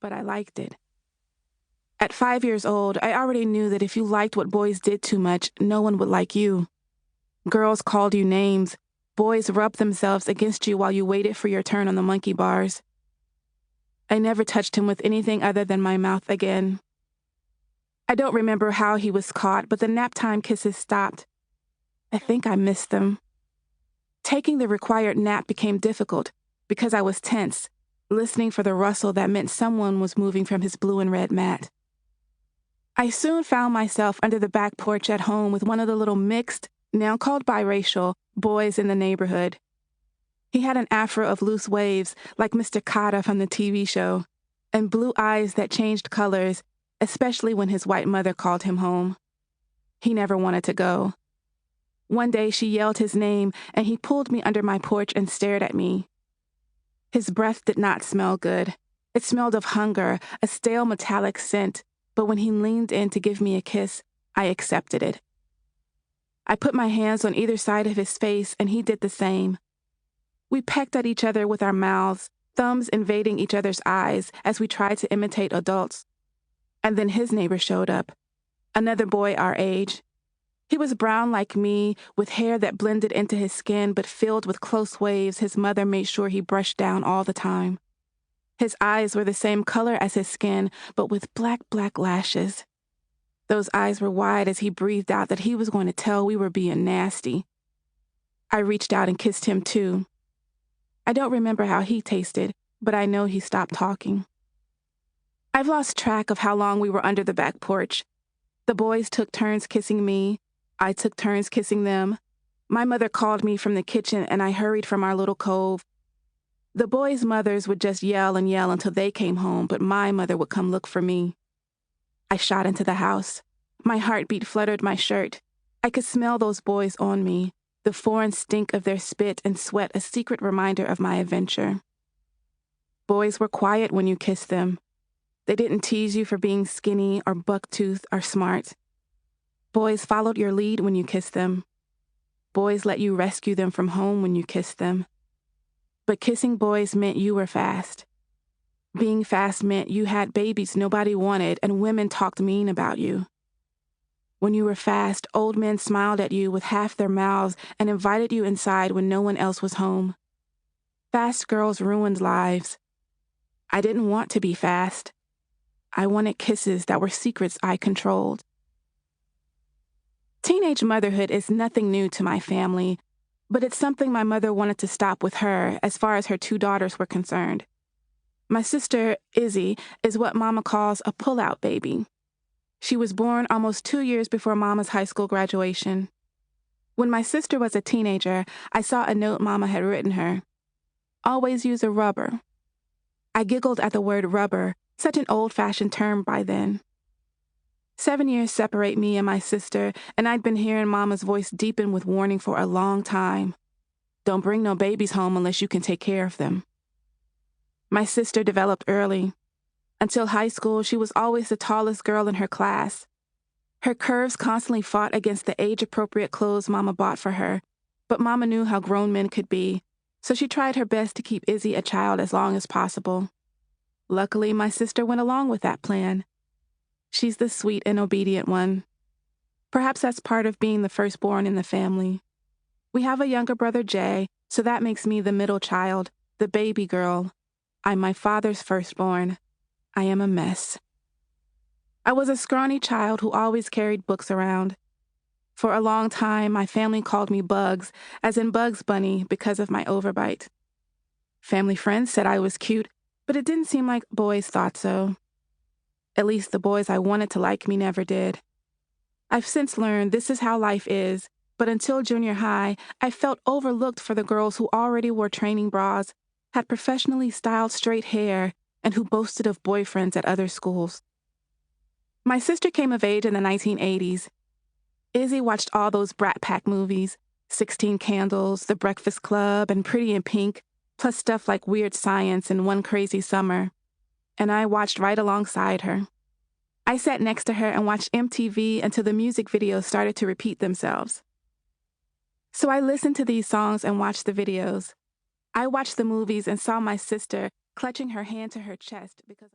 but I liked it. At 5 years old, I already knew that if you liked what boys did too much, no one would like you. Girls called you names. Boys rubbed themselves against you while you waited for your turn on the monkey bars. I never touched him with anything other than my mouth again. I don't remember how he was caught, but the naptime kisses stopped. I think I missed them. Taking the required nap became difficult because I was tense, listening for the rustle that meant someone was moving from his blue and red mat. I soon found myself under the back porch at home with one of the little mixed, now called biracial, boys in the neighborhood. He had an afro of loose waves, like Mr. Cotta from the TV show, and blue eyes that changed colors, especially when his white mother called him home. He never wanted to go. One day she yelled his name, and he pulled me under my porch and stared at me. His breath did not smell good. It smelled of hunger, a stale metallic scent, but when he leaned in to give me a kiss, I accepted it. I put my hands on either side of his face, and he did the same. We pecked at each other with our mouths, thumbs invading each other's eyes as we tried to imitate adults. And then his neighbor showed up, another boy our age. He was brown like me, with hair that blended into his skin but filled with close waves his mother made sure he brushed down all the time. His eyes were the same color as his skin, but with black lashes. Those eyes were wide as he breathed out that he was going to tell we were being nasty. I reached out and kissed him too. I don't remember how he tasted, but I know he stopped talking. I've lost track of how long we were under the back porch. The boys took turns kissing me. I took turns kissing them. My mother called me from the kitchen, and I hurried from our little cove. The boys' mothers would just yell and yell until they came home, but my mother would come look for me. I shot into the house. My heartbeat fluttered my shirt. I could smell those boys on me, the foreign stink of their spit and sweat a secret reminder of my adventure. Boys were quiet when you kissed them. They didn't tease you for being skinny or buck-toothed or smart. Boys followed your lead when you kissed them. Boys let you rescue them from home when you kissed them. But kissing boys meant you were fast. Being fast meant you had babies nobody wanted and women talked mean about you. When you were fast, old men smiled at you with half their mouths and invited you inside when no one else was home. Fast girls ruined lives. I didn't want to be fast. I wanted kisses that were secrets I controlled. Teenage motherhood is nothing new to my family, but it's something my mother wanted to stop with her as far as her 2 daughters were concerned. My sister, Izzy, is what Mama calls a pull-out baby. She was born almost 2 years before Mama's high school graduation. When my sister was a teenager, I saw a note Mama had written her. Always use a rubber. I giggled at the word rubber, such an old-fashioned term by then. 7 years separate me and my sister, and I'd been hearing Mama's voice deepen with warning for a long time. Don't bring no babies home unless you can take care of them. My sister developed early. Until high school, she was always the tallest girl in her class. Her curves constantly fought against the age-appropriate clothes Mama bought for her, but Mama knew how grown men could be, so she tried her best to keep Izzy a child as long as possible. Luckily, my sister went along with that plan. She's the sweet and obedient one. Perhaps that's part of being the firstborn in the family. We have a younger brother, Jay, so that makes me the middle child, the baby girl. I'm my father's firstborn. I am a mess. I was a scrawny child who always carried books around. For a long time, my family called me Bugs, as in Bugs Bunny, because of my overbite. Family friends said I was cute, but it didn't seem like boys thought so. At least the boys I wanted to like me never did. I've since learned this is how life is, but until junior high, I felt overlooked for the girls who already wore training bras, had professionally styled straight hair, and who boasted of boyfriends at other schools. My sister came of age in the 1980s. Izzy watched all those Brat Pack movies, 16 Candles, The Breakfast Club, and Pretty in Pink, plus stuff like Weird Science and One Crazy Summer. And I watched right alongside her. I sat next to her and watched MTV until the music videos started to repeat themselves. So I listened to these songs and watched the videos. I watched the movies and saw my sister clutching her hand to her chest because